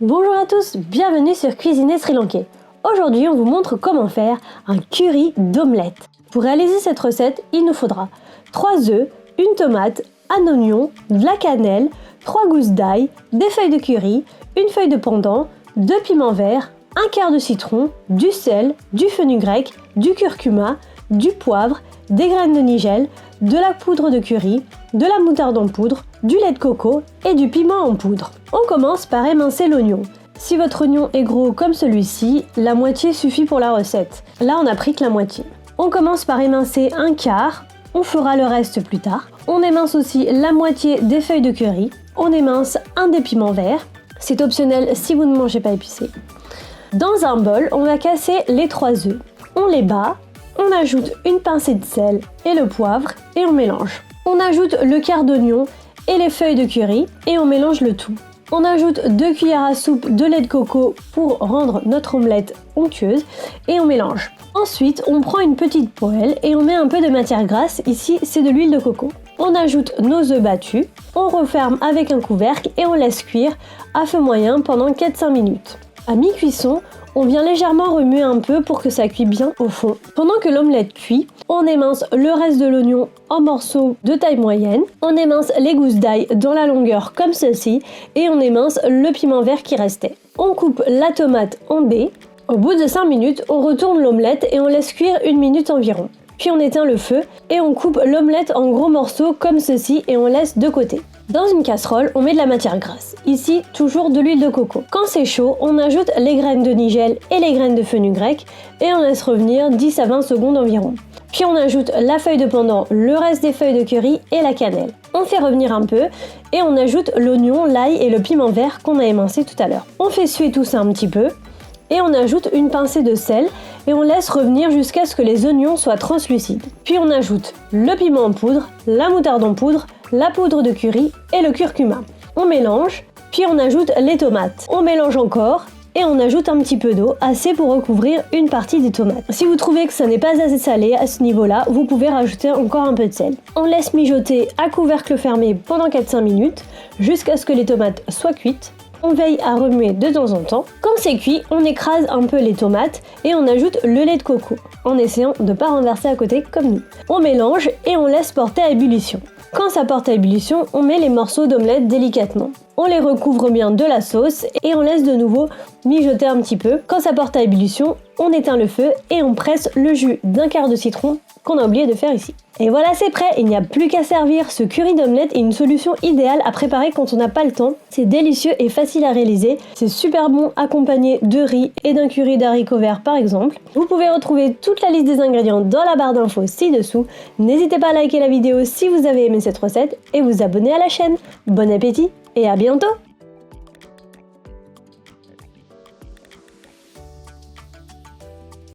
Bonjour à tous, bienvenue sur Cuisiner Sri Lankais. Aujourd'hui, on vous montre comment faire un curry d'omelette. Pour réaliser cette recette, il nous faudra 3 œufs, une tomate, un oignon, de la cannelle, 3 gousses d'ail, des feuilles de curry, une feuille de pandan, 2 piments verts, un quart de citron, du sel, du fenugrec, du curcuma, du poivre, des graines de nigel, de la poudre de curry, de la moutarde en poudre, du lait de coco et du piment en poudre. On commence par émincer l'oignon. Si votre oignon est gros comme celui-ci, la moitié suffit pour la recette. Là, on n'a pris que la moitié. On commence par émincer un quart, on fera le reste plus tard. On émince aussi la moitié des feuilles de curry. On émince un des piments verts. C'est optionnel si vous ne mangez pas épicé. Dans un bol, on va casser les 3 œufs. On les bat, on ajoute une pincée de sel et le poivre et on mélange. On ajoute le quart d'oignon et les feuilles de curry et on mélange le tout. On ajoute 2 cuillères à soupe de lait de coco pour rendre notre omelette onctueuse et on mélange. Ensuite, on prend une petite poêle et on met un peu de matière grasse, ici c'est de l'huile de coco. On ajoute nos œufs battus, on referme avec un couvercle et on laisse cuire à feu moyen pendant 4-5 minutes. À mi-cuisson, on vient légèrement remuer un peu pour que ça cuise bien au fond. Pendant que l'omelette cuit, on émince le reste de l'oignon en morceaux de taille moyenne. On émince les gousses d'ail dans la longueur comme ceci et on émince le piment vert qui restait. On coupe la tomate en dés. Au bout de 5 minutes, on retourne l'omelette et on laisse cuire 1 minute environ. Puis on éteint le feu et on coupe l'omelette en gros morceaux comme ceci et on laisse de côté. Dans une casserole, on met de la matière grasse. Ici, toujours de l'huile de coco. Quand c'est chaud, on ajoute les graines de nigel et les graines de fenugrec et on laisse revenir 10 à 20 secondes environ. Puis on ajoute la feuille de pandan, le reste des feuilles de curry et la cannelle. On fait revenir un peu et on ajoute l'oignon, l'ail et le piment vert qu'on a émincé tout à l'heure. On fait suer tout ça un petit peu et on ajoute une pincée de sel et on laisse revenir jusqu'à ce que les oignons soient translucides. Puis on ajoute le piment en poudre, la moutarde en poudre, la poudre de curry et le curcuma. On mélange, puis on ajoute les tomates. On mélange encore et on ajoute un petit peu d'eau, assez pour recouvrir une partie des tomates. Si vous trouvez que ça n'est pas assez salé à ce niveau-là, vous pouvez rajouter encore un peu de sel. On laisse mijoter à couvercle fermé pendant 4-5 minutes, jusqu'à ce que les tomates soient cuites. On veille à remuer de temps en temps. Quand c'est cuit, on écrase un peu les tomates et on ajoute le lait de coco, en essayant de ne pas renverser à côté comme nous. On mélange et on laisse porter à ébullition. Quand ça porte à ébullition, on met les morceaux d'omelette délicatement. On les recouvre bien de la sauce et on laisse de nouveau mijoter un petit peu. Quand ça porte à ébullition, on éteint le feu et on presse le jus d'un quart de citron qu'on a oublié de faire ici. Et voilà, c'est prêt, il n'y a plus qu'à servir. Ce curry d'omelette est une solution idéale à préparer quand on n'a pas le temps. C'est délicieux et facile à réaliser. C'est super bon accompagné de riz et d'un curry d'haricots verts par exemple. Vous pouvez retrouver toute la liste des ingrédients dans la barre d'infos ci-dessous. N'hésitez pas à liker la vidéo si vous avez aimé cette recette et vous abonner à la chaîne. Bon appétit et à bientôt!